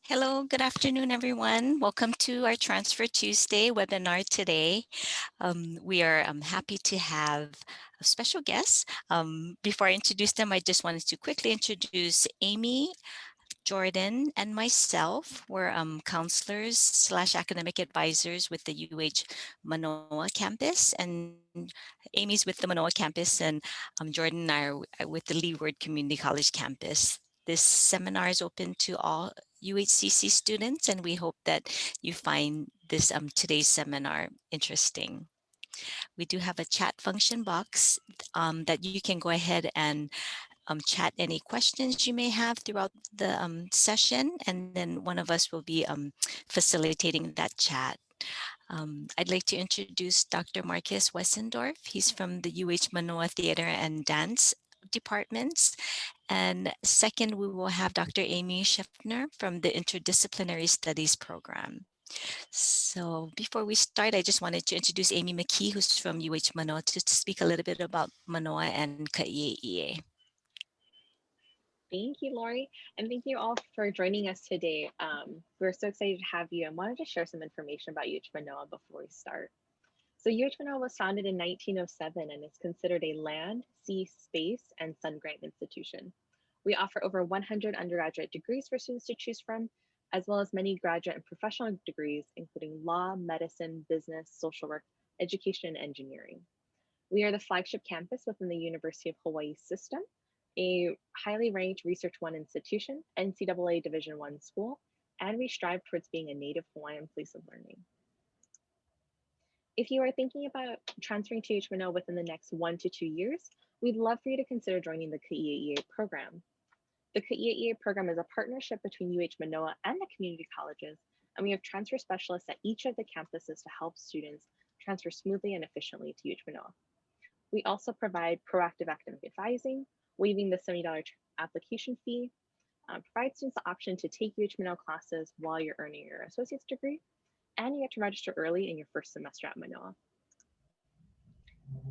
Hello, good afternoon, everyone. Welcome to our Transfer Tuesday webinar today. We are happy to have a special guest. Before I introduce them, I just wanted to quickly introduce Amy, Jordan, and myself. We're counselors / academic advisors with the UH Mānoa campus, and Amy's with the Mnoa campus, and Jordan and I are with the Leeward Community College campus. This seminar is open to all UHCC students, and we hope that you find this today's seminar interesting. We do have a chat function box that you can go ahead and chat any questions you may have throughout the session, and then one of us will be facilitating that chat. I'd like to introduce Dr. Marcus Wessendorf. He's from the UH Mānoa Theater and Dance departments. And second, we will have Dr. Amy Schiffner from the Interdisciplinary Studies Program. So before we start, I just wanted to introduce Amy McKee, who's from UH Mānoa, to speak a little bit about Mānoa and Ka'i'ie. Thank you, Lori, and thank you all for joining us today. We're so excited to have you and wanted to share some information about UH Mānoa before we start. So UH Mānoa was founded in 1907 and is considered a land, sea, space, and sun grant institution. We offer over 100 undergraduate degrees for students to choose from, as well as many graduate and professional degrees, including law, medicine, business, social work, education, and engineering. We are the flagship campus within the University of Hawaii system, a highly ranked Research 1 institution, NCAA Division I school, and we strive towards being a native Hawaiian place of learning. If you are thinking about transferring to UH Mānoa within the next 1 to 2 years, we'd love for you to consider joining the Ka'i'ie program. The Ka'i'ie program is a partnership between UH Mānoa and the community colleges, and we have transfer specialists at each of the campuses to help students transfer smoothly and efficiently to UH Mānoa. We also provide proactive academic advising, waiving the $70 application fee, provide students the option to take UH Mānoa classes while you're earning your associate's degree, and you get to register early in your first semester at Mnoa.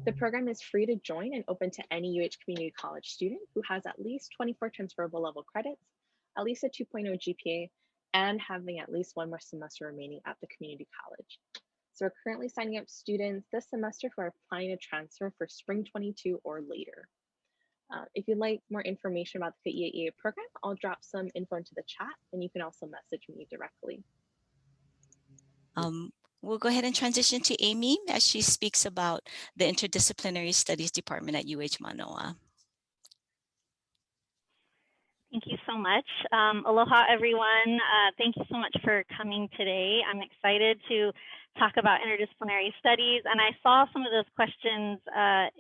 The program is free to join and open to any UH Community College student who has at least 24 transferable level credits, at least a 2.0 GPA, and having at least one more semester remaining at the community college. So we're currently signing up students this semester who are applying to transfer for spring 22 or later. If you'd like more information about the Ka'i'ie program, I'll drop some info into the chat, and you can also message me directly. We'll go ahead and transition to Amy as she speaks about the Interdisciplinary Studies Department at UH Mānoa. Thank you so much. Aloha, everyone. Thank you so much for coming today. I'm excited to talk about interdisciplinary studies, and I saw some of those questions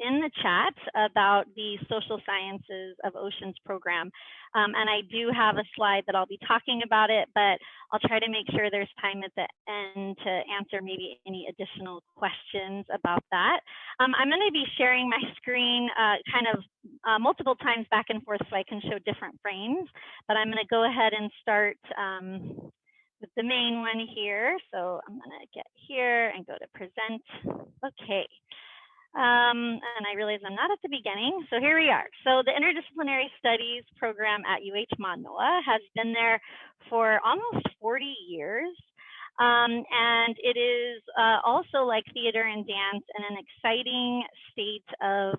in the chat about the Social Sciences of Oceans program, and I do have a slide that I'll be talking about it, but I'll try to make sure there's time at the end to answer maybe any additional questions about that. I'm going to be sharing my screen kind of multiple times back and forth so I can show different frames, but I'm going to go ahead and start with the main one here. So I'm going to get here and go to present. Okay. And I realize I'm not at the beginning. So here we are. So the Interdisciplinary Studies Program at UH Mānoa has been there for almost 40 years. And it is also, like theater and dance, in an exciting state of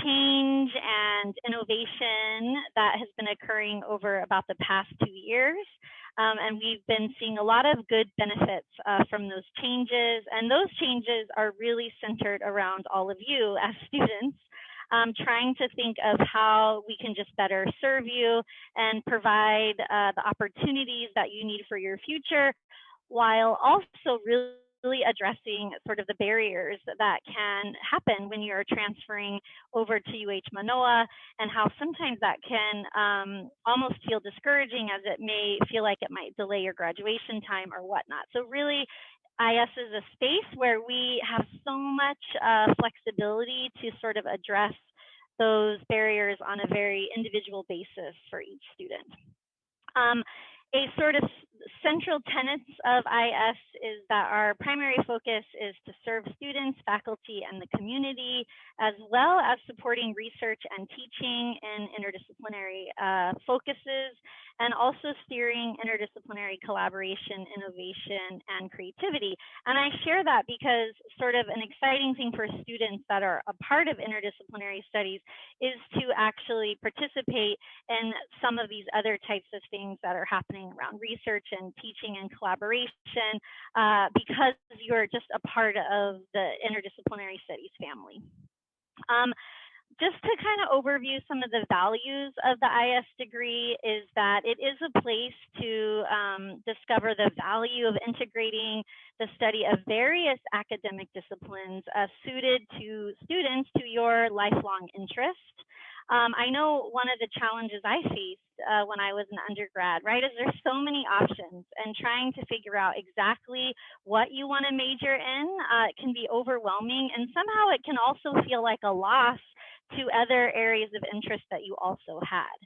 change and innovation that has been occurring over about the past 2 years. And we've been seeing a lot of good benefits from those changes. And those changes are really centered around all of you as students, trying to think of how we can just better serve you and provide the opportunities that you need for your future, while also really addressing sort of the barriers that can happen when you're transferring over to UH Mānoa, and how sometimes that can almost feel discouraging, as it may feel like it might delay your graduation time or whatnot. So really, IS is a space where we have so much flexibility to sort of address those barriers on a very individual basis for each student. A sort of central tenets of IS is that our primary focus is to serve students, faculty, and the community, as well as supporting research and teaching in interdisciplinary focuses. and also steering interdisciplinary collaboration, innovation, and creativity. And I share that because sort of an exciting thing for students that are a part of interdisciplinary studies is to actually participate in some of these other types of things that are happening around research and teaching and collaboration, because you're just a part of the interdisciplinary studies family. Just to kind of overview some of the values of the IS degree is that it is a place to discover the value of integrating the study of various academic disciplines suited to students to your lifelong interest. I know one of the challenges I faced when I was an undergrad, right, is there's so many options, and trying to figure out exactly what you want to major in can be overwhelming, and somehow it can also feel like a loss to other areas of interest that you also had.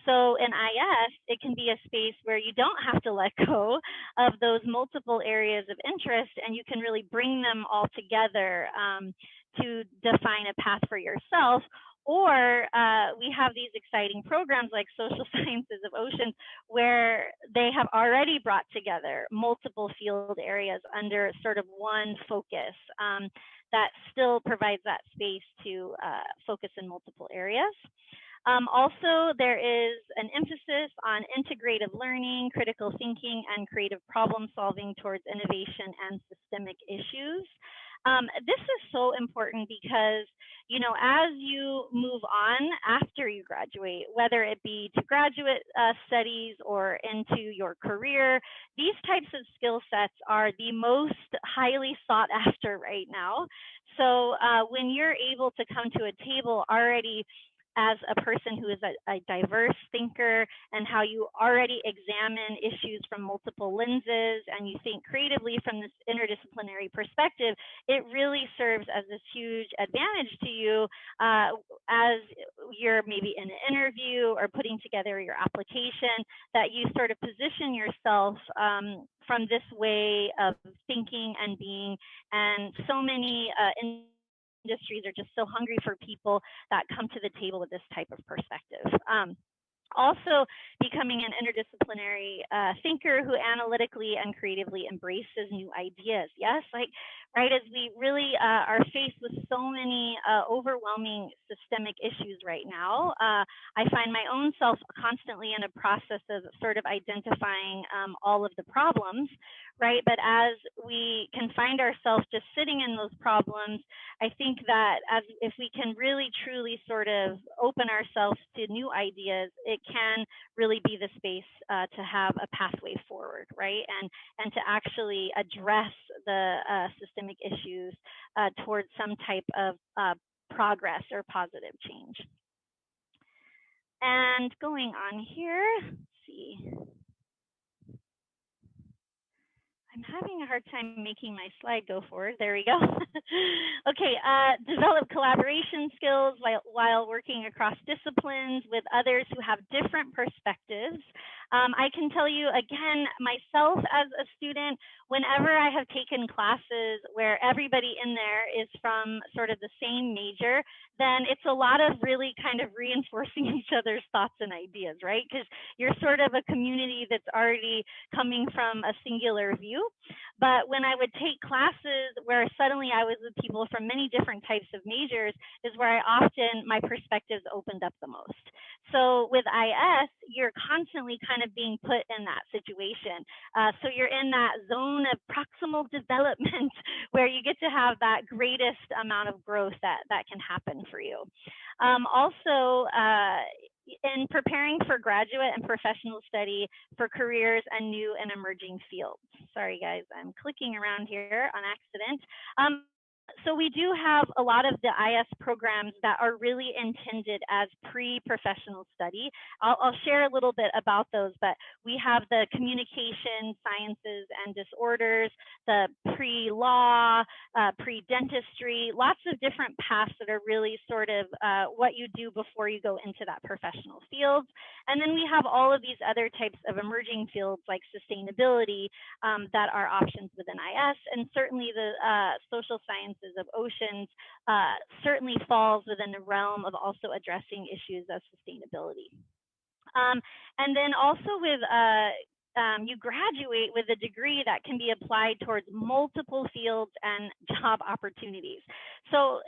So in IS, it can be a space where you don't have to let go of those multiple areas of interest, and you can really bring them all together to define a path for yourself. Or we have these exciting programs like Social Sciences of Oceans, where they have already brought together multiple field areas under sort of one focus that still provides that space to focus in multiple areas. Also, there is an emphasis on integrative learning, critical thinking, and creative problem solving towards innovation and systemic issues. This is so important because, you know, as you move on after you graduate, whether it be to graduate studies or into your career, these types of skill sets are the most highly sought after right now. So when you're able to come to a table already as a person who is a diverse thinker, and how you already examine issues from multiple lenses and you think creatively from this interdisciplinary perspective, it really serves as this huge advantage to you as you're maybe in an interview or putting together your application, that you sort of position yourself from this way of thinking and being. And so many industries are just so hungry for people that come to the table with this type of perspective. Also, becoming an interdisciplinary thinker who analytically and creatively embraces new ideas. Yes, like, right, as we really are faced with so many overwhelming systemic issues right now, I find my own self constantly in a process of sort of identifying all of the problems, right? But as we can find ourselves just sitting in those problems, I think that if we can really truly sort of open ourselves to new ideas, it can really be the space to have a pathway forward, right? And to actually address the systemic issues towards some type of progress or positive change. And going on here, let's see. I'm having a hard time making my slide go forward. There we go. Okay, develop collaboration skills while working across disciplines with others who have different perspectives. I can tell you again, myself as a student, whenever I have taken classes where everybody in there is from sort of the same major, then it's a lot of really kind of reinforcing each other's thoughts and ideas, right? Because you're sort of a community that's already coming from a singular view. But when I would take classes where suddenly I was with people from many different types of majors is where my perspectives opened up the most. So with IS, you're constantly kind of being put in that situation. So you're in that zone of proximal development where you get to have that greatest amount of growth that can happen for you. Also, in preparing for graduate and professional study for careers and new and emerging fields. Sorry, guys, I'm clicking around here on accident. So we do have a lot of the IS programs that are really intended as pre-professional study. I'll share a little bit about those, but we have the communication sciences and disorders, the pre-law, pre-dentistry, lots of different paths that are really sort of what you do before you go into that professional field. And then we have all of these other types of emerging fields like sustainability that are options within IS, and certainly the social sciences of oceans certainly falls within the realm of also addressing issues of sustainability. And then also with you graduate with a degree that can be applied towards multiple fields and job opportunities. So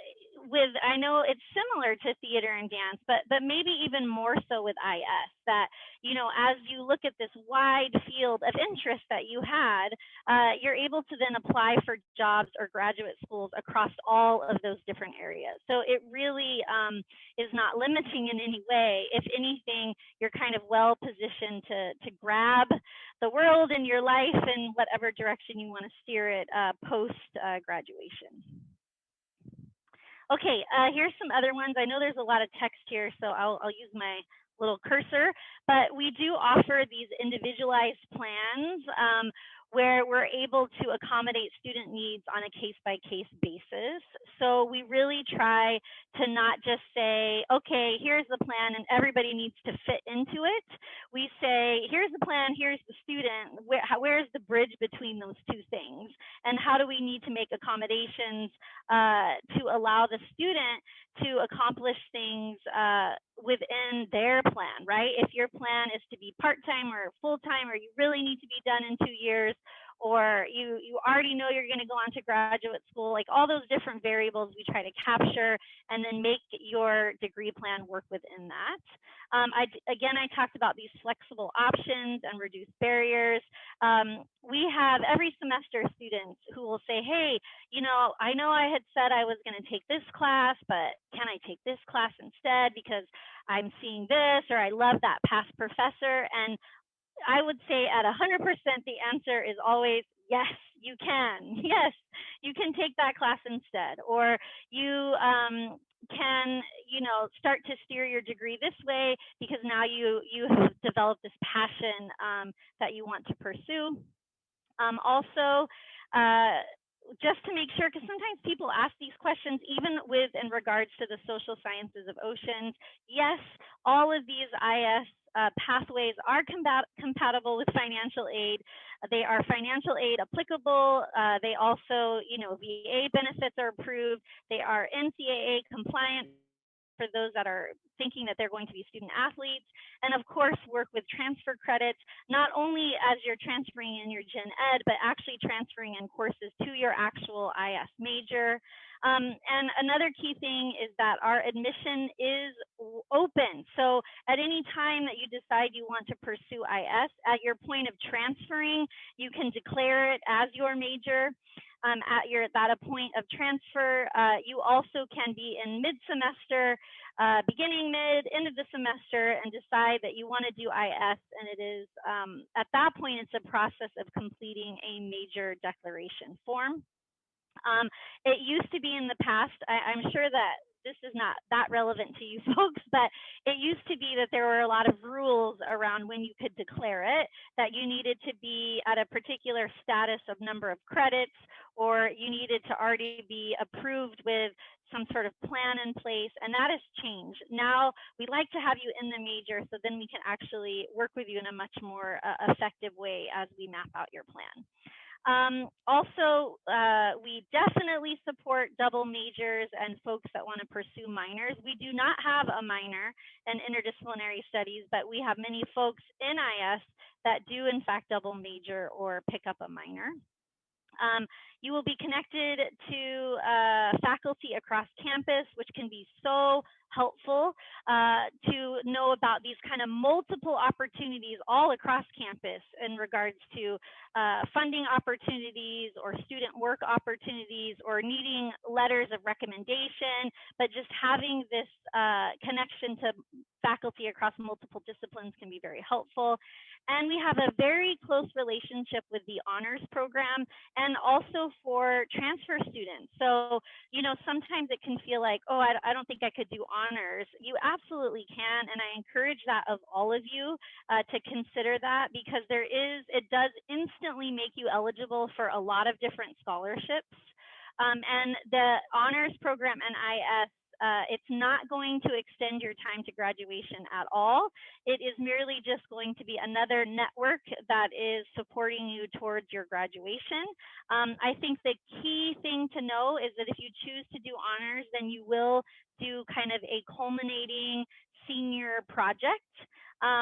I know it's similar to theater and dance, but maybe even more so with IS, that, you know, as you look at this wide field of interest that you had, you're able to then apply for jobs or graduate schools across all of those different areas. So it really is not limiting in any way. If anything, you're kind of well positioned to grab the world in your life in whatever direction you want to steer it post graduation. Okay, here's some other ones. I know there's a lot of text here, so I'll use my little cursor, but we do offer these individualized plans where we're able to accommodate student needs on a case-by-case basis. So we really try to not just say, okay, here's the plan and everybody needs to fit into it. We say, here's the plan, here's the student, where's the bridge between those two things? And how do we need to make accommodations to allow the student to accomplish things within their plan, right? If your plan is to be part-time or full-time, or you really need to be done in 2 years, or you already know you're going to go on to graduate school, like all those different variables we try to capture and then make your degree plan work within that. Again, I talked about these flexible options and reduced barriers. We have every semester students who will say, hey, you know I had said I was going to take this class, but can I take this class instead because I'm seeing this, or I love that past professor? And I would say at 100%, the answer is always yes, you can. Yes, you can take that class instead, or you can, start to steer your degree this way because now you have developed this passion that you want to pursue. Also, just to make sure, because sometimes people ask these questions, even in regards to the social sciences of oceans. Yes, all of these IS pathways are compatible with financial aid. They are financial aid applicable. They also, VA benefits are approved. They are NCAA compliant for those that are thinking that they're going to be student athletes, and of course work with transfer credits, not only as you're transferring in your gen ed, but actually transferring in courses to your actual IS major. And another key thing is that our admission is open. So at any time that you decide you want to pursue IS, at your point of transferring, you can declare it as your major. At a point of transfer, you also can be in mid-semester, beginning, mid, end of the semester, and decide that you want to do IS. And it is, at that point, it's a process of completing a major declaration form. It used to be in the past, I'm sure that this is not that relevant to you folks, but it used to be that there were a lot of rules around when you could declare it, that you needed to be at a particular status of number of credits, or you needed to already be approved with some sort of plan in place, and that has changed. Now, we like to have you in the major so then we can actually work with you in a much more effective way as we map out your plan. Also, we definitely support double majors and folks that want to pursue minors. We do not have a minor in interdisciplinary studies, but we have many folks in IS that do in fact double major or pick up a minor. You will be connected to faculty across campus, which can be so helpful to know about these kind of multiple opportunities all across campus in regards to funding opportunities or student work opportunities or needing letters of recommendation, but just having this connection to faculty across multiple disciplines can be very helpful. And we have a very close relationship with the honors program and also for transfer students. So, sometimes it can feel like, oh, I don't think I could do honors. You absolutely can. And I encourage that of all of you to consider that, because it does instantly make you eligible for a lot of different scholarships. And the honors program and IS, it's not going to extend your time to graduation at all. It is merely just going to be another network that is supporting you towards your graduation. I think the key thing to know is that if you choose to do honors, then you will do kind of a culminating senior project.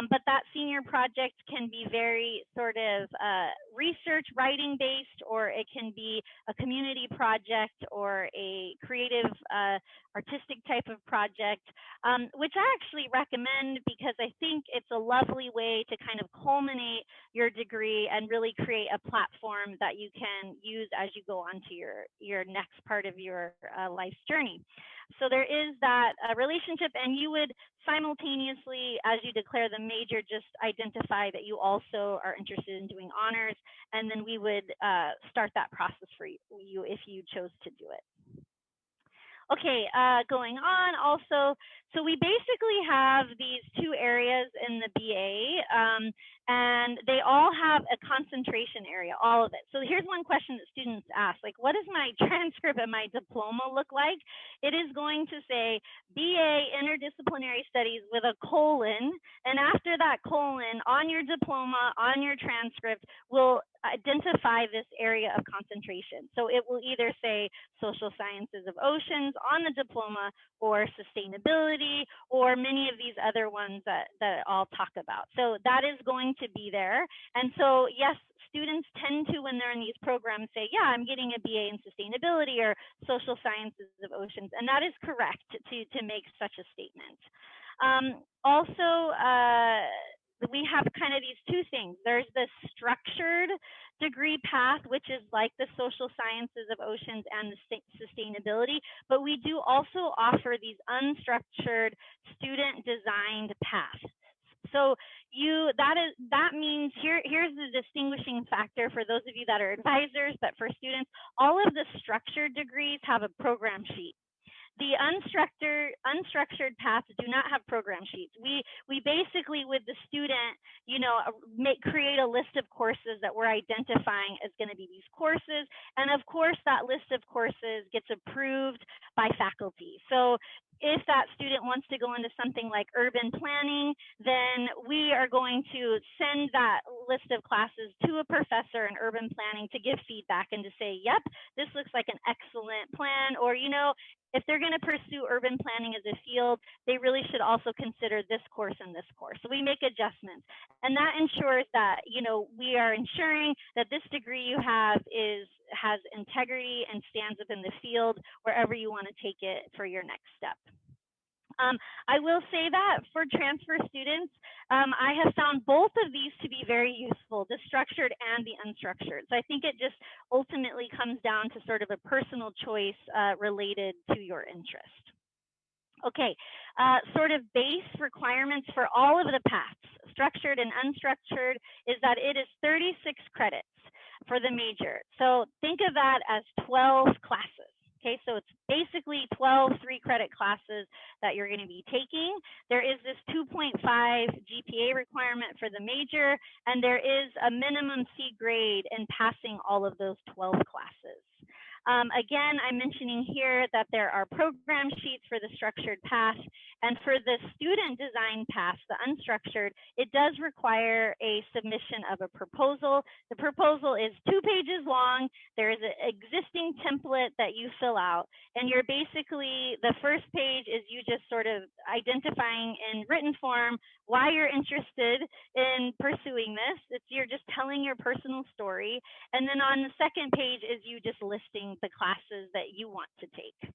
But that senior project can be very sort of research writing based, or it can be a community project or a creative artistic type of project, which I actually recommend because I think it's a lovely way to kind of culminate your degree and really create a platform that you can use as you go on to your next part of your life's journey. So there is that relationship, and you would simultaneously, as you declare the major, just identify that you also are interested in doing honors, and then we would start that process for you if you chose to do it. Okay, going on also, so we basically have these two areas in the BA, and they all have a concentration area, all of it. So here's one question that students ask, like, what does my transcript and my diploma look like? It is going to say BA Interdisciplinary Studies with a colon, and after that colon, on your diploma, on your transcript, will identify this area of concentration. So it will either say social sciences of oceans on the diploma, or sustainability, or many of these other ones that I'll talk about. So that is going to be there. And so, yes, students tend to, when they're in these programs, say, yeah, I'm getting a BA in sustainability or social sciences of oceans. And that is correct to make such a statement. Also, we have kind of these two things. There's the structured degree path, which is like the social sciences of oceans and the sustainability, but we do also offer these unstructured student designed paths. So that means here's the distinguishing factor for those of you that are advisors, but for students, all of the structured degrees have a program sheet. The unstructured paths do not have program sheets. We basically, with the student, create a list of courses that we're identifying as going to be these courses, and of course that list of courses gets approved by faculty. So if that student wants to go into something like urban planning, then we are going to send that list of classes to a professor in urban planning to give feedback and to say, yep, this looks like an excellent plan, or if they're going to pursue urban planning as a field, they really should also consider this course and this course. So we make adjustments, and that ensures that we are ensuring that this degree you have has integrity and stands within the field wherever you want to take it for your next step. I will say that for transfer students, I have found both of these to be very useful, the structured and the unstructured. So I think it just ultimately comes down to sort of a personal choice related to your interest. Okay, sort of base requirements for all of the paths, structured and unstructured, is that it is 36 credits for the major. So think of that as 12 classes. Okay, so it's basically 12 3-credit classes that you're going to be taking. There is this 2.5 GPA requirement for the major, and there is a minimum C grade in passing all of those 12 classes. Again, I'm mentioning here that there are program sheets for the structured path, and for the student design path, the unstructured, it does require a submission of a proposal. The proposal is 2 pages long. There is an existing template that you fill out, and you're basically, the first page is you just sort of identifying in written form why you're interested in pursuing this. You're just telling your personal story, and then on the second page is you just listing the classes that you want to take.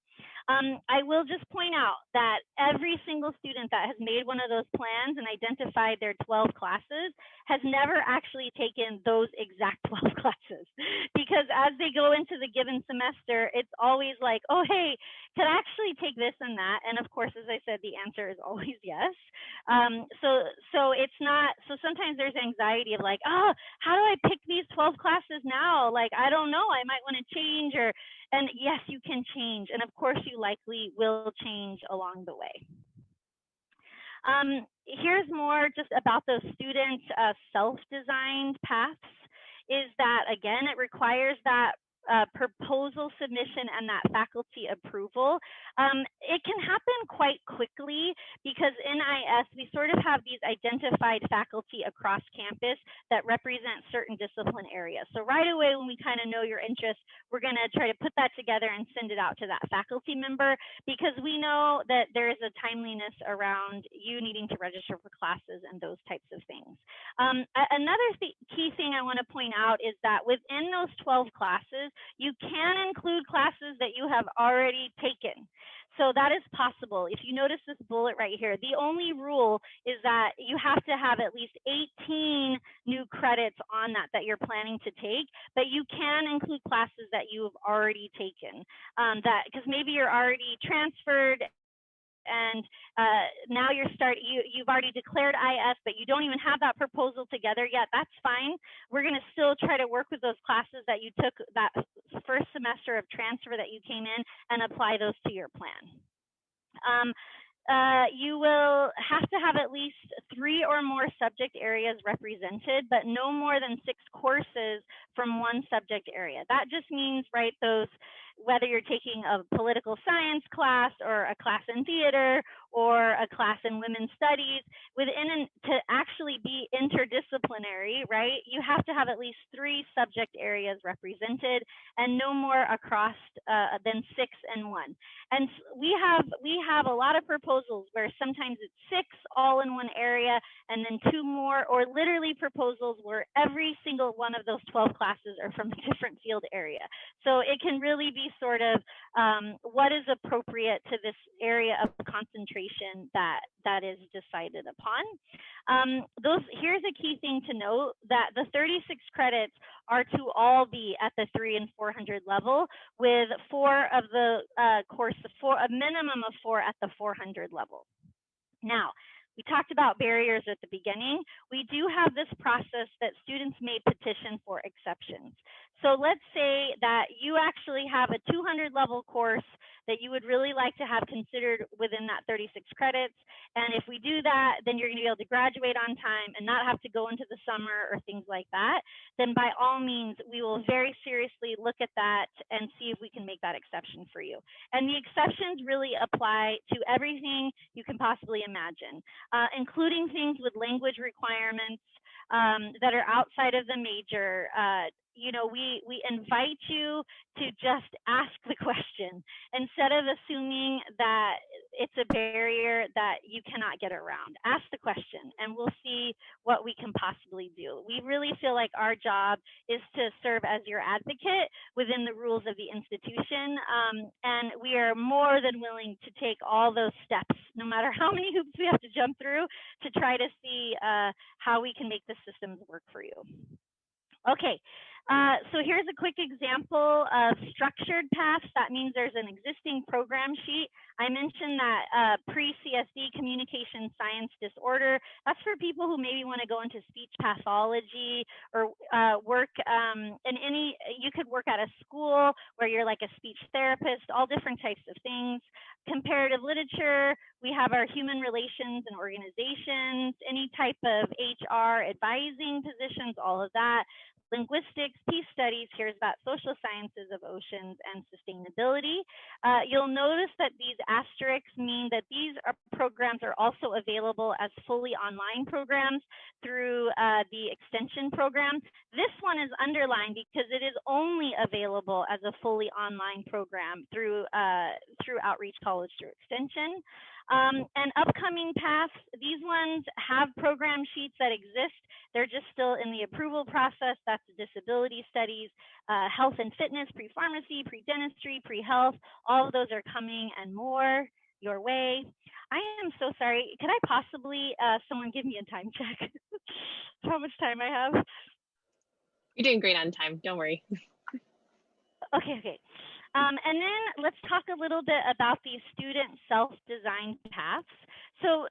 I will just point out that every single student that has made one of those plans and identified their 12 classes has never actually taken those exact 12 classes, because as they go into the given semester, it's always like, oh, hey, could I actually take this and that? And of course, as I said, the answer is always yes. So it's not, so sometimes there's anxiety of like, oh, how do I pick these 12 classes now? Like, I don't know, I might want to change, and yes, you can change. And of course, you likely will change along the way. Here's more just about those student self-designed paths, is that, again, it requires that proposal submission and that faculty approval, it can happen quite quickly because in IS, we sort of have these identified faculty across campus that represent certain discipline areas. So right away, when we kind of know your interest, we're going to try to put that together and send it out to that faculty member because we know that there is a timeliness around you needing to register for classes and those types of things. Another key thing I want to point out is that within those 12 classes, you can include classes that you have already taken. So that is possible. If you notice this bullet right here, the only rule is that you have to have at least 18 new credits on that you're planning to take, but you can include classes that you've already taken. Because maybe you're already transferred and now you've already declared IS, but you don't even have that proposal together yet. That's fine. We're going to still try to work with those classes that you took that first semester of transfer that you came in and apply those to your plan. You will have to have at least 3 or more subject areas represented, but no more than 6 courses from one subject area. That just means, right, whether you're taking a political science class or a class in theater or a class in women's studies, to actually be interdisciplinary, right, you have to have at least 3 subject areas represented and no more across than 6 and 1. And we have a lot of proposals where sometimes it's 6 all in one area and then 2 more, or literally proposals where every single one of those 12 classes are from a different field area. So it can really be sort of what is appropriate to this area of concentration that is decided upon. Here's a key thing to note, that the 36 credits are to all be at the 300 and 400 level, with 4 of the a minimum of 4 at the 400 level. Now, we talked about barriers at the beginning. We do have this process that students may petition for exceptions. So let's say that you actually have a 200 level course that you would really like to have considered within that 36 credits. And if we do that, then you're going to be able to graduate on time and not have to go into the summer or things like that. Then by all means, we will very seriously look at that and see if we can make that exception for you. And the exceptions really apply to everything you can possibly imagine, including things with language requirements that are outside of the major. We invite you to just ask the question instead of assuming that it's a barrier that you cannot get around. Ask the question and we'll see what we can possibly do. We really feel like our job is to serve as your advocate within the rules of the institution, and we are more than willing to take all those steps, no matter how many hoops we have to jump through, to try to see how we can make the systems work for you. Okay, so here's a quick example of structured paths. That means there's an existing program sheet. I mentioned that pre-CSD, communication science disorder. That's for people who maybe want to go into speech pathology or work you could work at a school where you're like a speech therapist, all different types of things. Comparative literature, we have our human relations and organizations, any type of HR advising positions, all of that. Linguistics, peace studies, here's about social sciences of oceans and sustainability. You'll notice that these asterisks mean that these programs are also available as fully online programs through the extension program. This one is underlined because it is only available as a fully online program through Outreach College through extension. And upcoming paths, these ones have program sheets that exist. They're just still in the approval process. That's disability studies, health and fitness, pre-pharmacy, pre-dentistry, pre-health. All of those are coming and more your way. I am so sorry. Could I possibly, someone give me a time check? How much time I have? You're doing great on time. Don't worry. Okay. And then let's talk a little bit about these student self-designed paths. So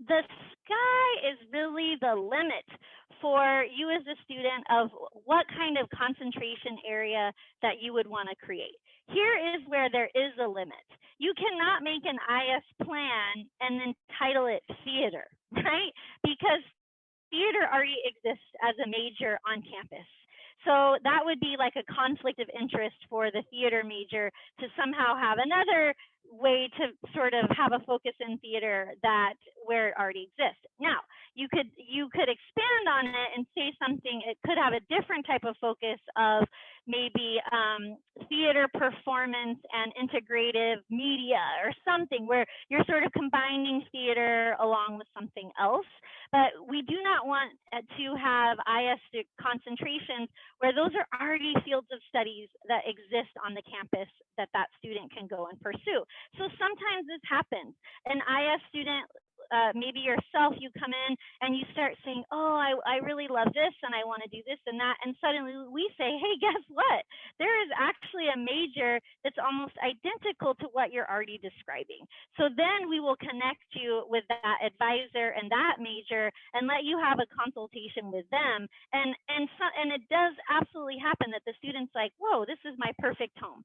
the sky is really the limit for you as a student of what kind of concentration area that you would want to create. Here is where there is a limit. You cannot make an IS plan and then title it theater, right? Because theater already exists as a major on campus. So that would be like a conflict of interest for the theater major to somehow have another way to sort of have a focus in theater that where it already exists. Now, you could expand on it and say something. It could have a different type of focus of maybe theater performance and integrative media or something where you're sort of combining theater along with something else. But we do not want to have IS concentrations where those are already fields of studies that exist on the campus that that student can go and pursue. So sometimes this happens. An IS student, maybe yourself, you come in and you start saying, oh, I really love this and I want to do this and that. And suddenly we say, hey, guess what? There is actually a major that's almost identical to what you're already describing. So then we will connect you with that advisor and that major and let you have a consultation with them. And it does absolutely happen that the student's like, whoa, this is my perfect home.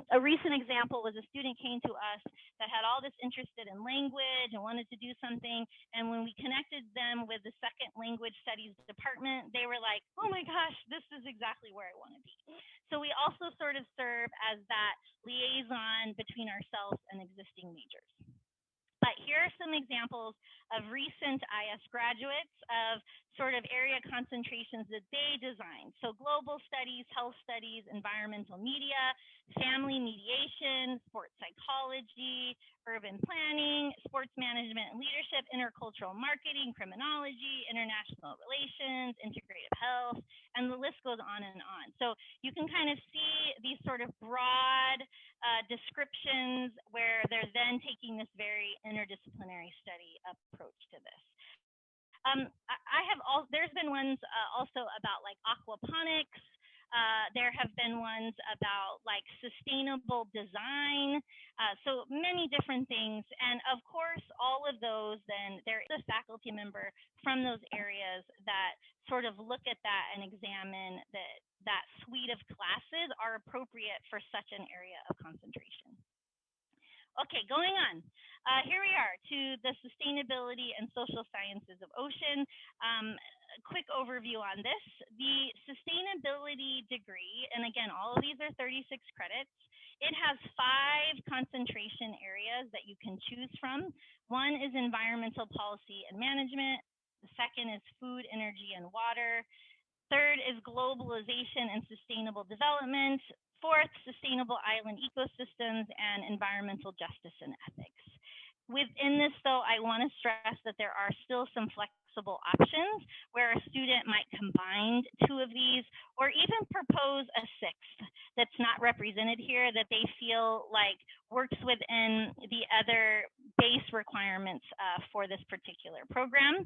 A recent example was a student came to us that had all this interested in language and wanted to do something. And when we connected them with the second language studies department, they were like, oh my gosh, this is exactly where I want to be. So we also sort of serve as that liaison between ourselves and existing majors. But here are some examples of recent IS graduates of sort of area concentrations that they designed. So global studies, health studies, environmental media, family mediation, sports psychology, urban planning, sports management and leadership, intercultural marketing, criminology, international relations, integrative health, and the list goes on and on. So you can kind of see these sort of broad descriptions where they're then taking this very interdisciplinary study approach to this. There's been ones also about like aquaponics. There have been ones about like sustainable design. So many different things. And of course, all of those, then there is a faculty member from those areas that sort of look at that and examine that suite of classes are appropriate for such an area of concentration. Okay, going on. Here we are to the sustainability and social sciences of ocean. A quick overview on this. The sustainability degree, and again, all of these are 36 credits. It has 5 concentration areas that you can choose from. One is environmental policy and management. The second is food, energy, and water. Third is globalization and sustainable development. Fourth, sustainable island ecosystems and environmental justice and ethics. Within this, though, I want to stress that there are still some flexible options where a student might combine 2 of these or even propose a 6th that's not represented here that they feel like works within the other base requirements for this particular program.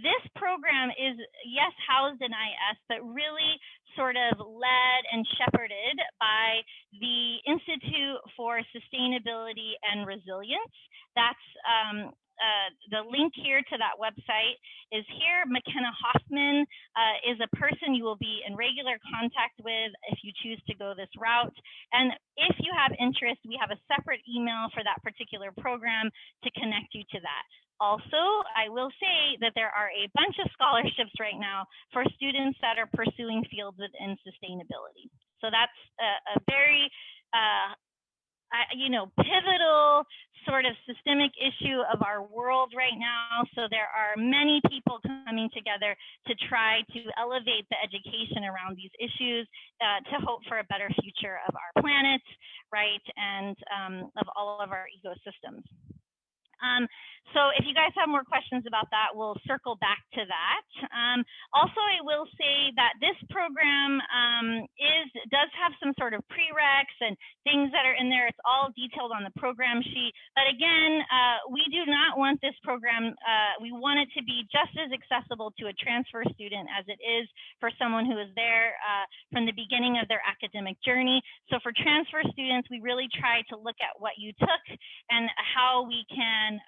This program is, yes, housed in IS, but really sort of led and shepherded by the Institute for Sustainability and Resilience. That's the link here to that website is here. McKenna Hoffman is a person you will be in regular contact with if you choose to go this route. And if you have interest, we have a separate email for that particular program to connect you to that. Also, I will say that there are a bunch of scholarships right now for students that are pursuing fields within sustainability. So that's a very pivotal sort of systemic issue of our world right now. So there are many people coming together to try to elevate the education around these issues to hope for a better future of our planet, right, and of all of our ecosystems. So if you guys have more questions about that, we'll circle back to that. Also, I will say that this program does have some sort of prereqs and things that are in there. It's all detailed on the program sheet. But again, we do not want this program, we want it to be just as accessible to a transfer student as it is for someone who is there from the beginning of their academic journey. So for transfer students, we really try to look at what you took and how we can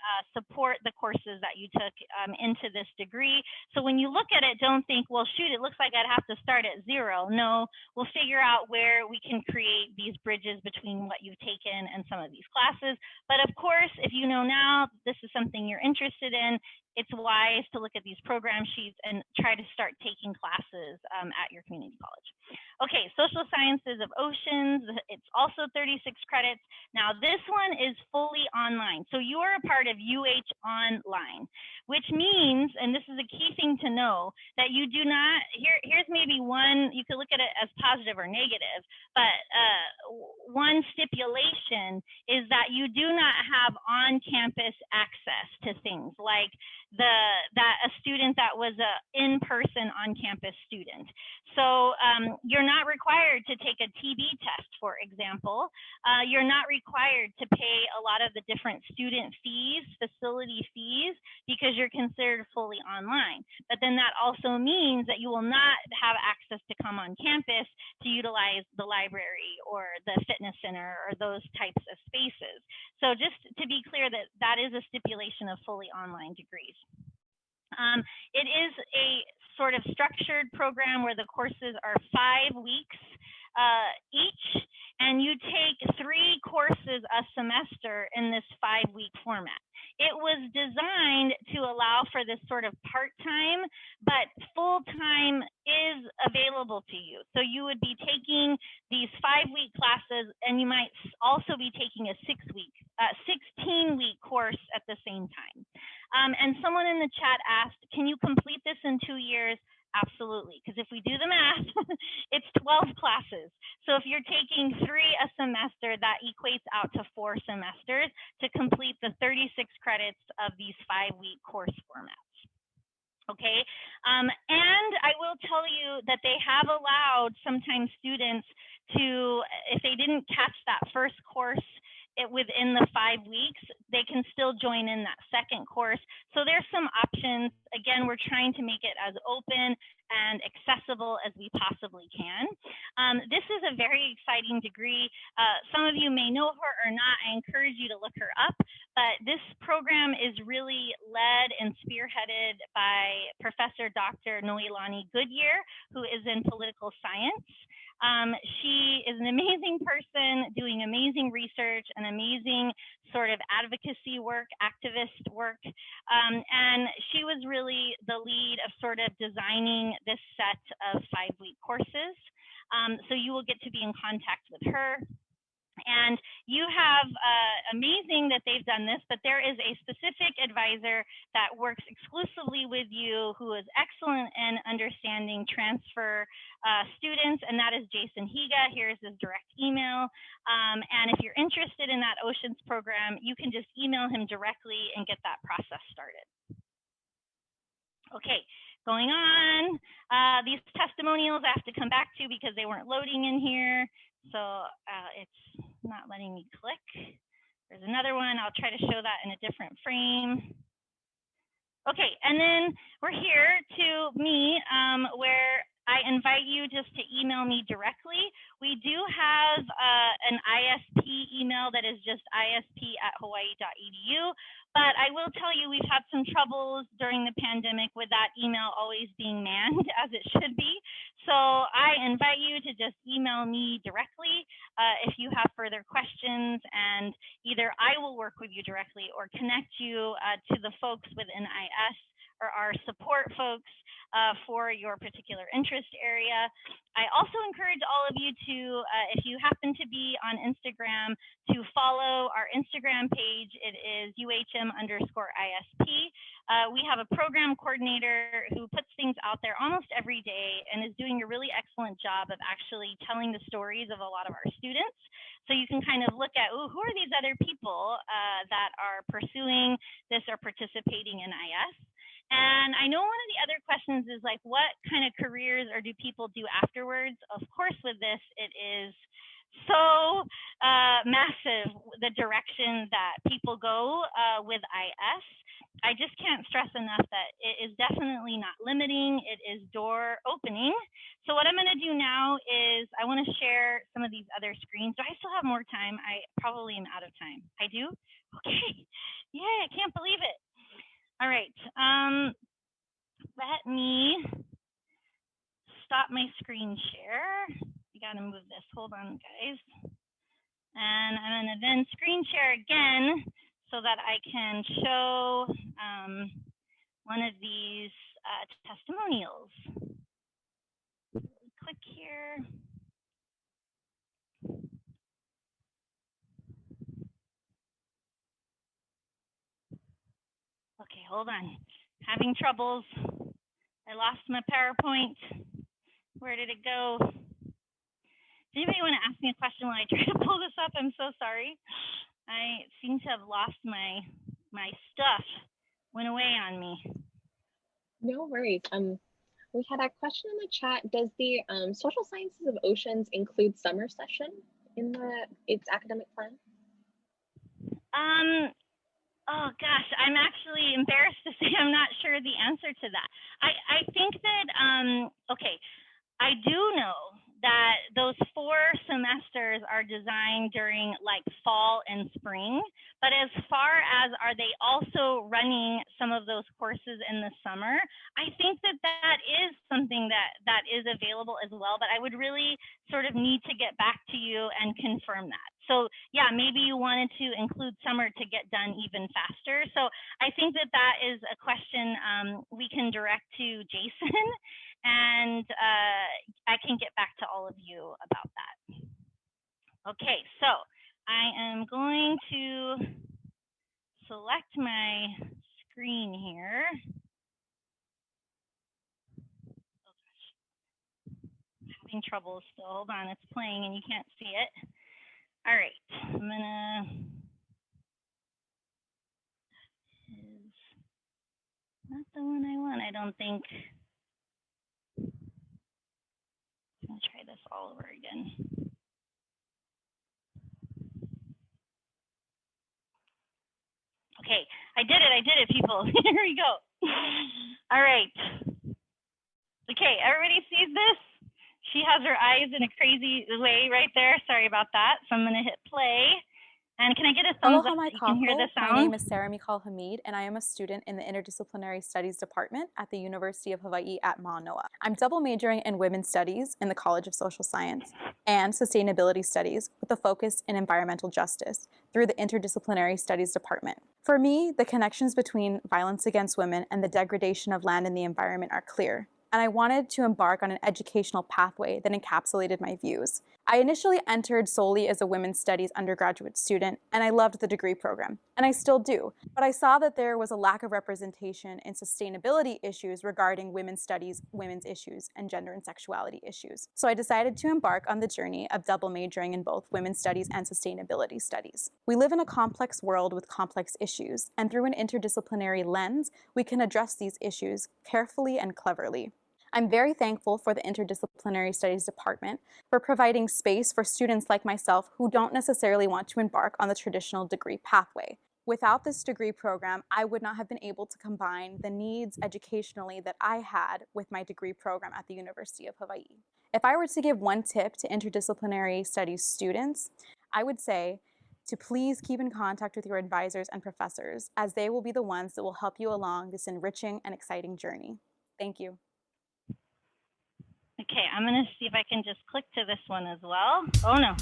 support the courses that you took into this degree. So when you look at it, don't think, well, shoot, it looks like I'd have to start at zero. No, we'll figure out where we can create these bridges between what you've taken and some of these classes. But of course, if you know now this is something you're interested in, it's wise to look at these program sheets and try to start taking classes at your community college. Okay, Social Sciences of Oceans, it's also 36 credits. Now this one is fully online. So you are a part of UH Online, which means, and this is a key thing to know, that you do not, here's maybe one, you could look at it as positive or negative, but one stipulation is that you do not have on-campus access to things like that a student that was a in-person on-campus student. So you're not required to take a TB test, for example. You're not required to pay a lot of the different student fees, facility fees, because you're considered fully online. But then that also means that you will not have access to come on campus to utilize the library or the fitness center or those types of spaces. So just to be clear that that is a stipulation of fully online degrees. It is a sort of structured program where the courses are 5 weeks each, and you take 3 courses a semester in this 5-week format. It was designed to allow for this sort of part-time, but full-time is available to you. So you would be taking these 5-week classes, and you might also be taking a 16-week course at the same time. And someone in the chat asked, can you complete this in 2 years? Absolutely, because if we do the math, it's 12 classes. So if you're taking 3 a semester, that equates out to 4 semesters to complete the 36 credits of these 5-week course formats. Okay, and I will tell you that they have allowed sometimes students to, if they didn't catch that first course within the 5 weeks, they can still join in that second course. So there's some options. Again, we're trying to make it as open and accessible as we possibly can. This is a very exciting degree. Some of you may know her or not. I encourage you to look her up. But this program is really led and spearheaded by Professor Dr. Noelani Goodyear, who is in political science. She is an amazing person doing amazing research and amazing sort of advocacy work, activist work. And she was really the lead of sort of designing this set of 5-week courses. So you will get to be in contact with her. And you have amazing that they've done this, but there is a specific advisor that works exclusively with you who is excellent in understanding transfer students, and that is Jason Higa. Here's his direct email. And if you're interested in that Oceans program, you can just email him directly and get that process started. Okay, going on. These testimonials I have to come back to because they weren't loading in here. So it's not letting me click. There's another one. I'll try to show that in a different frame. Okay, and then we're here to me where I invite you just to email me directly. We do have an ISP email that is just isp@hawaii.edu. But I will tell you, we've had some troubles during the pandemic with that email always being manned as it should be. So I invite you to just email me directly if you have further questions, and either I will work with you directly or connect you to the folks within IS or our support folks for your particular interest area. I also encourage all of you to, if you happen to be on Instagram, to follow our Instagram page. It is UHM_ISP. We have a program coordinator who puts things out there almost every day and is doing a really excellent job of actually telling the stories of a lot of our students. So you can kind of look at, ooh, who are these other people that are pursuing this or participating in IS? And I know one of the other questions is like, what kind of careers or do people do afterwards? Of course, with this, it is so massive, the direction that people go with IS. I just can't stress enough that it is definitely not limiting. It is door opening. So what I'm going to do now is I want to share some of these other screens. Do I still have more time? I probably am out of time. I do? Okay. Yay, I can't believe it. All right, let me stop my screen share. I gotta move this, hold on guys. And I'm gonna then screen share again so that I can show one of these testimonials. Click here. Okay, hold on. Having troubles. I lost my PowerPoint. Where did it go? Does anybody want to ask me a question while I try to pull this up? I'm so sorry. I seem to have lost my stuff. Went away on me. No worries. We had a question in the chat. Does the Social Sciences of Oceans include summer session in its academic plan? Oh gosh, I'm actually embarrassed to say I'm not sure the answer to that. I think that okay, I do know that those 4 semesters are designed during like fall and spring, but as far as are they also running some of those courses in the summer, I think that that is something that is available as well, but I would really sort of need to get back to you and confirm that. So yeah, maybe you wanted to include summer to get done even faster. So I think that that is a question we can direct to Jason, and I can get back to all of you about that. Okay, so I am going to select my screen here. Having trouble still. Hold on, it's playing and you can't see it. All right, I'm gonna. Is not the one I want, I don't think. I'm gonna try this all over again. Okay, I did it, people. Here we go. All right. Okay, everybody sees this? She has her eyes in a crazy way right there. Sorry about that. So I'm gonna hit play. And can I get a thumbs up that you can hear the sound? My name is Sarah Mikal Hamid, and I am a student in the Interdisciplinary Studies Department at the University of Hawaii at Mānoa. I'm double majoring in Women's Studies in the College of Social Science and Sustainability Studies with a focus in environmental justice through the Interdisciplinary Studies Department. For me, the connections between violence against women and the degradation of land and the environment are clear, and I wanted to embark on an educational pathway that encapsulated my views. I initially entered solely as a women's studies undergraduate student, and I loved the degree program, and I still do. But I saw that there was a lack of representation in sustainability issues regarding women's studies, women's issues, and gender and sexuality issues. So I decided to embark on the journey of double majoring in both women's studies and sustainability studies. We live in a complex world with complex issues, and through an interdisciplinary lens, we can address these issues carefully and cleverly. I'm very thankful for the Interdisciplinary Studies Department for providing space for students like myself who don't necessarily want to embark on the traditional degree pathway. Without this degree program, I would not have been able to combine the needs educationally that I had with my degree program at the University of Hawaii. If I were to give one tip to interdisciplinary studies students, I would say to please keep in contact with your advisors and professors, as they will be the ones that will help you along this enriching and exciting journey. Thank you. Okay, I'm gonna see if I can just click to this one as well. Oh no,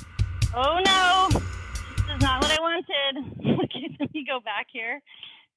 oh no, this is not what I wanted. Okay, let me go back here,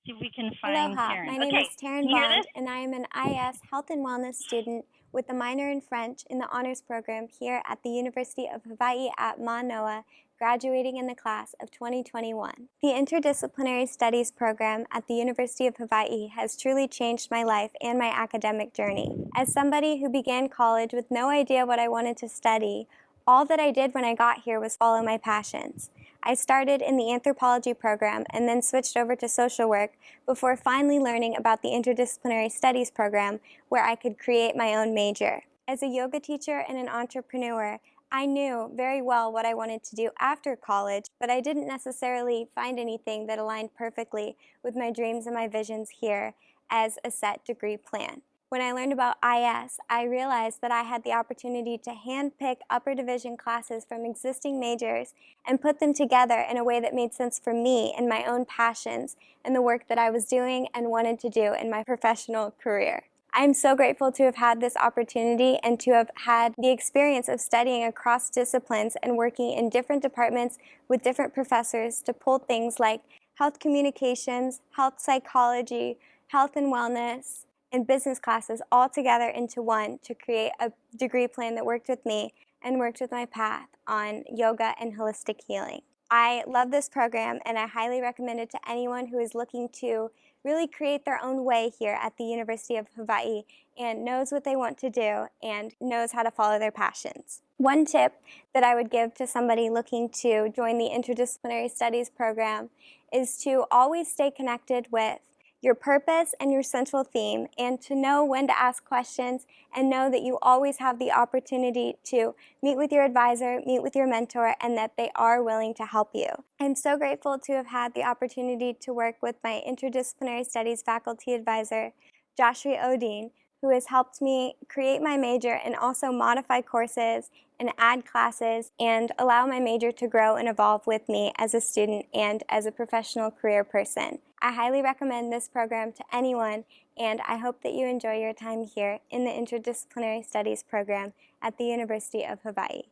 see if we can find Aloha, Karen. my name Okay, is Taryn can you hear Bond, this? and I am an IS Health and Wellness student with a minor in French in the honors program here at the University of Hawaii at Mānoa, graduating in the class of 2021. The Interdisciplinary Studies Program at the University of Hawaii has truly changed my life and my academic journey. As somebody who began college with no idea what I wanted to study, all that I did when I got here was follow my passions. I started in the anthropology program and then switched over to social work before finally learning about the Interdisciplinary Studies Program, where I could create my own major. As a yoga teacher and an entrepreneur, I knew very well what I wanted to do after college, but I didn't necessarily find anything that aligned perfectly with my dreams and my visions here as a set degree plan. when I learned about IS, I realized that I had the opportunity to handpick upper division classes from existing majors and put them together in a way that made sense for me and my own passions and the work that I was doing and wanted to do in my professional career. I'm so grateful to have had this opportunity and to have had the experience of studying across disciplines and working in different departments with different professors to pull things like health communications, health psychology, health and wellness, and business classes all together into one to create a degree plan that worked with me and worked with my path on yoga and holistic healing. I love this program and I highly recommend it to anyone who is looking to really create their own way here at the University of Hawaii and knows what they want to do and knows how to follow their passions. One tip that I would give to somebody looking to join the Interdisciplinary Studies Program is to always stay connected with your purpose and your central theme, and to know when to ask questions and know that you always have the opportunity to meet with your advisor, meet with your mentor, and that they are willing to help you. I'm so grateful to have had the opportunity to work with my Interdisciplinary Studies faculty advisor, Joshua Odine, who has helped me create my major and also modify courses and add classes and allow my major to grow and evolve with me as a student and as a professional career person. I highly recommend this program to anyone, and I hope that you enjoy your time here in the Interdisciplinary Studies Program at the University of Hawaii.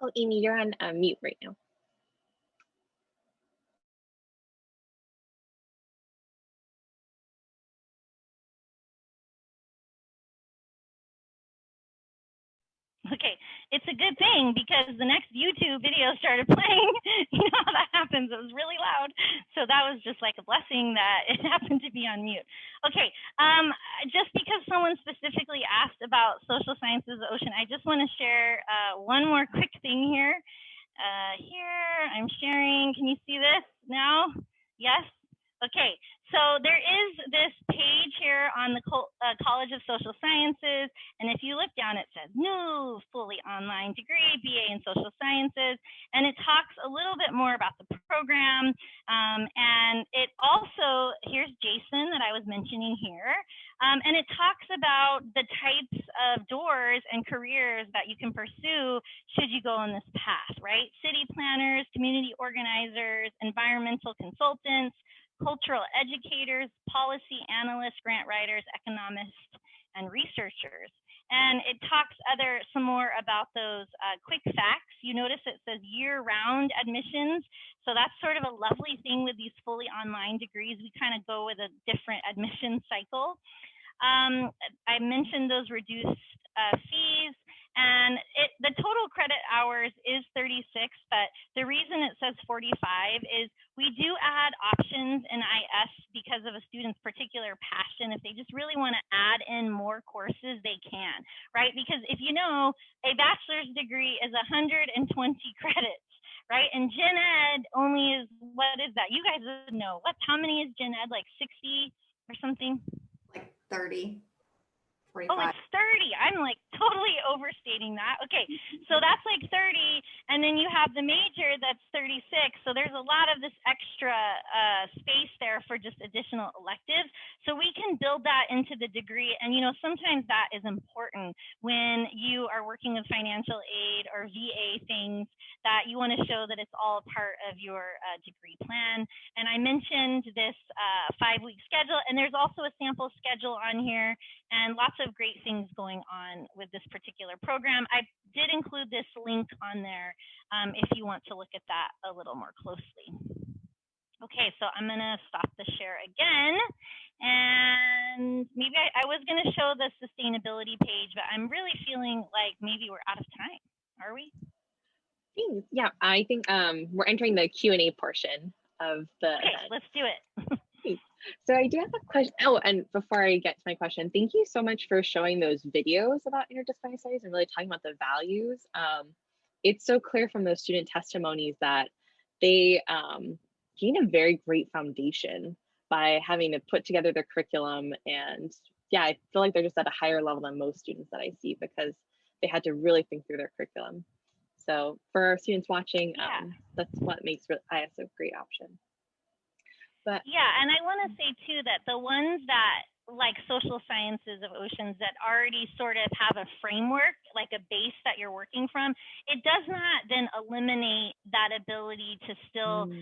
Oh, Amy, you're on mute right now. Okay, it's a good thing because the next YouTube video started playing. You know how that happens. It was really loud. So that was just like a blessing that it happened to be on mute. Okay, just because someone specifically asked about social sciences ocean, I just want to share one more quick thing here. Here, I'm sharing. Can you see this now? Yes? Okay, so there is this page here on the College of Social Sciences, and if you look down, it says new fully online degree, BA in Social Sciences, and it talks a little bit more about the program, and it also, here's Jason that I was mentioning here, and it talks about the types of doors and careers that you can pursue should you go on this path, right? City planners, community organizers, environmental consultants, cultural educators, policy analysts, grant writers, economists, and researchers. And it talks some more about those quick facts. You notice it says year-round admissions. So that's sort of a lovely thing with these fully online degrees. We kind of go with a different admission cycle. I mentioned those reduced fees. And the total credit hours is 36, but the reason it says 45 is we do add options in IS because of a student's particular passion. If they just really want to add in more courses, they can, right? Because if you know, a bachelor's degree is 120 credits, right? And gen ed only is, what is that? You guys would know. How many is gen ed, like 60 or something? Like 30. 45. Oh, it's 30. I'm like totally overstating that. Okay, so that's like 30, and then you have the major that's 36. So there's a lot of this extra space there for just additional electives. So we can build that into the degree, and you know, sometimes that is important when you are working with financial aid or VA things, that you want to show that it's all part of your degree plan. And I mentioned this 5-week schedule, and there's also a sample schedule on here, and lots of great things going on with this particular program. I did include this link on there if you want to look at that a little more closely. Okay, so I'm gonna stop the share again. And maybe I was gonna show the sustainability page, but I'm really feeling like maybe we're out of time. Are we? Yeah, I think we're entering the Q&A portion of the event. Let's do it. So I do have a question. Oh, and before I get to my question, thank you so much for showing those videos about interdisciplinary studies and really talking about the values. It's so clear from those student testimonies that they gain a very great foundation by having to put together their curriculum. And yeah, I feel like they're just at a higher level than most students that I see because they had to really think through their curriculum. So for our students watching, Yeah. that's what makes IS a great option. But yeah, and I want to say too that the ones that like social sciences of oceans that already sort of have a framework, like a base that you're working from, it does not then eliminate that ability to still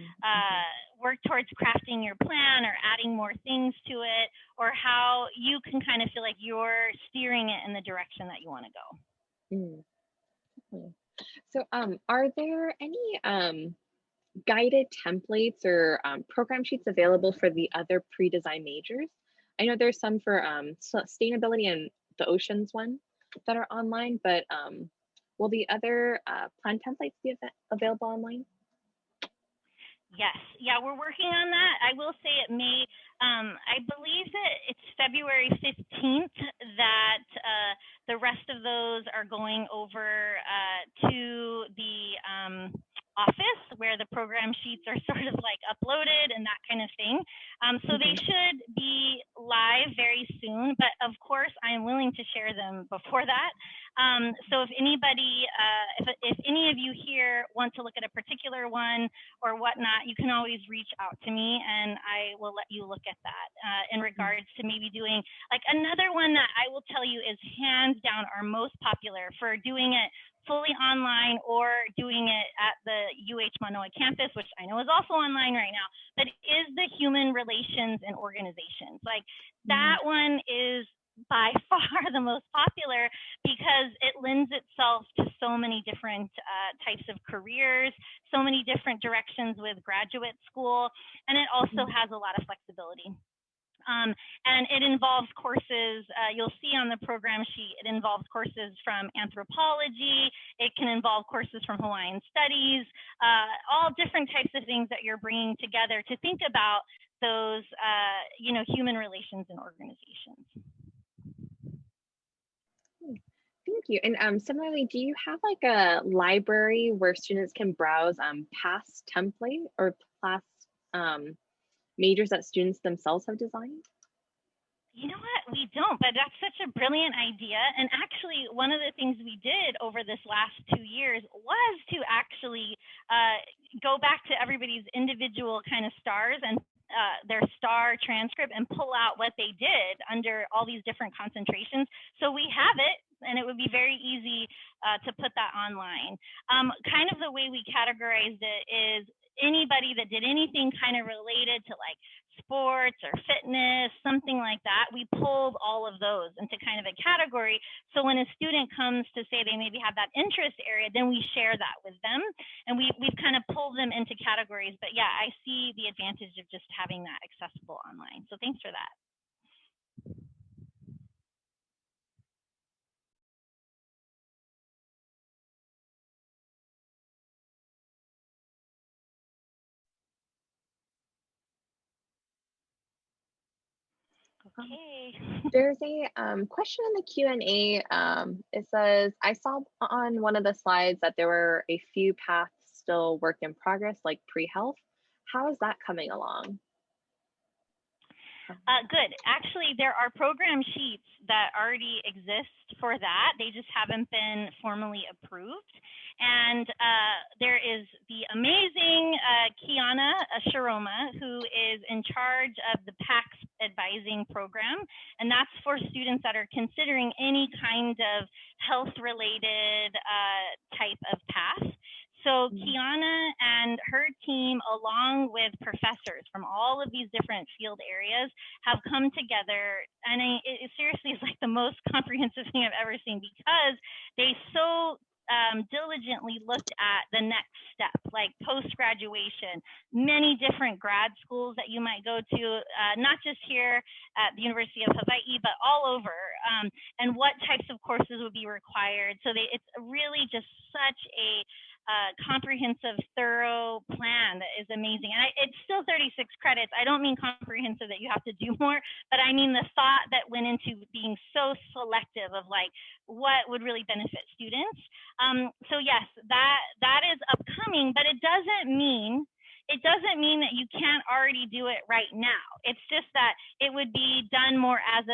work towards crafting your plan or adding more things to it, or how you can kind of feel like you're steering it in the direction that you want to go. So are there any guided templates or program sheets available for the other pre-designed majors? I know there's some for sustainability and the oceans one that are online, but will the other plan templates be available online? Yes, yeah, we're working on that. I will say it may, I believe that it's February 15th that the rest of those are going over to the office where the program sheets are sort of like uploaded and that kind of thing. So they should be live very soon, but of course I am willing to share them before that. So if anybody, if any of you here want to look at a particular one or whatnot, you can always reach out to me and I will let you look at that in regards to maybe doing like another one that I will tell you is hands down our most popular for doing it fully online or doing it at the UH Mānoa campus, which I know is also online right now, but is the human relations and organizations. Like that one is by far the most popular because it lends itself to so many different types of careers, so many different directions with graduate school, and it also has a lot of flexibility. And it involves courses, you'll see on the program sheet, it involves courses from anthropology, it can involve courses from Hawaiian studies, all different types of things that you're bringing together to think about those, you know, human relations and organizations. Thank you. And similarly, do you have like a library where students can browse past template or past majors that students themselves have designed? You know what? We don't, but that's such a brilliant idea. And actually, one of the things we did over this last 2 years was to actually go back to everybody's individual kind of stars and their star transcript and pull out what they did under all these different concentrations. So we have it, and it would be very easy to put that online. Kind of the way we categorized it is anybody that did anything kind of related to like sports or fitness, something like that, we pulled all of those into kind of a category. So when a student comes to say they maybe have that interest area, then we share that with them. And we've kind of pulled them into categories. But yeah, I see the advantage of just having that accessible online. So thanks for that. Okay. There's a question in the Q&A. It says, I saw on one of the slides that there were a few paths still work in progress, like pre-health. How is that coming along? Good. Actually, there are program sheets that already exist for that. They just haven't been formally approved. And there is the amazing Kiana Sharoma, who is in charge of the PACS advising program. And that's for students that are considering any kind of health-related type of path. So Kiana and her team, along with professors from all of these different field areas, have come together, and it seriously is like the most comprehensive thing I've ever seen, because they so diligently looked at the next step, like post-graduation, many different grad schools that you might go to, not just here at the University of Hawaii, but all over, and what types of courses would be required. So it's really just such a comprehensive, thorough plan that is amazing. And it's still 36 credits. I don't mean comprehensive that you have to do more, but I mean the thought that went into being so selective of like what would really benefit students. So yes, that is upcoming, but it doesn't mean that you can't already do it right now. It's just that it would be done more as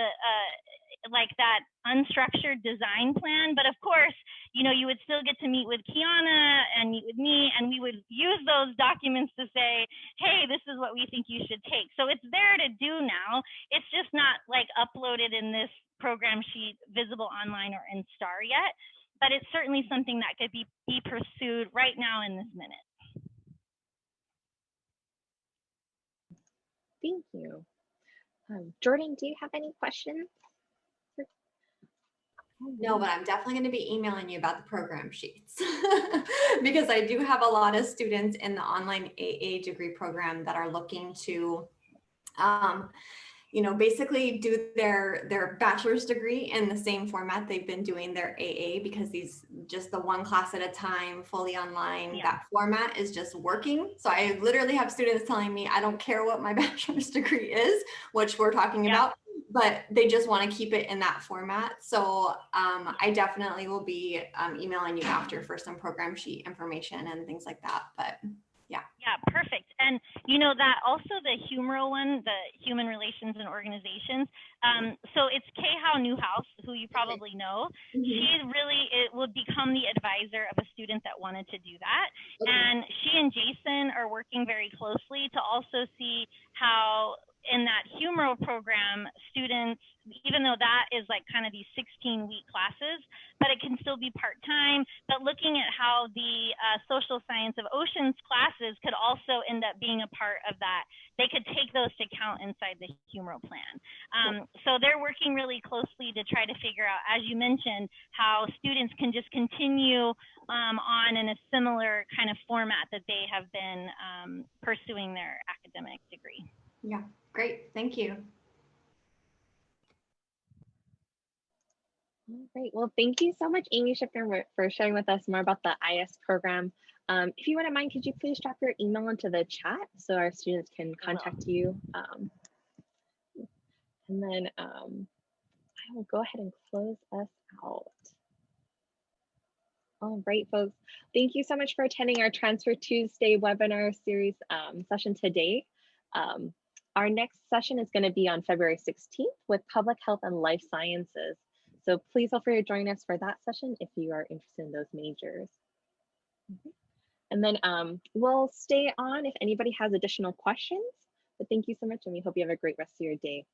like that unstructured design plan. But of course, you know, you would still get to meet with Kiana and meet with me, and we would use those documents to say, hey, this is what we think you should take. So it's there to do now. It's just not like uploaded in this program sheet visible online or in STAR yet, but it's certainly something that could be pursued right now in this minute. Thank you. Jordan, do you have any questions? No, but I'm definitely going to be emailing you about the program sheets because I do have a lot of students in the online AA degree program that are looking to, you know, basically do their bachelor's degree in the same format they've been doing their AA, because these just the one class at a time, fully online, that format is just working. So I literally have students telling me, I don't care what my bachelor's degree is, which we're talking about, but they just want to keep it in that format. So I definitely will be emailing you after for some program sheet information and things like that. But yeah, perfect. And you know that also the HUMRO one, the Human Relations and Organizations. So it's Kayhow Newhouse, who you probably know. She really would become the advisor of a student that wanted to do that. And she and Jason are working very closely to also see how in that HUMRO program, students, even though that is like kind of these 16-week classes, but it can still be part-time, but looking at how the social science of oceans classes could also end up being a part of that. They could take those to count inside the HUMRO plan. So they're working really closely to try to figure out, as you mentioned, how students can just continue on in a similar kind of format that they have been pursuing their academic degree. Yeah, great. Thank you. All right. Well, thank you so much, Amy Shifter, for sharing with us more about the IS program. If you wouldn't mind, could you please drop your email into the chat so our students can contact you? And then I will go ahead and close us out. All right, folks. Thank you so much for attending our Transfer Tuesday webinar series session today. Our next session is going to be on February 16th with Public Health and Life Sciences. So please feel free to join us for that session if you are interested in those majors. And then we'll stay on if anybody has additional questions. But thank you so much, and we hope you have a great rest of your day.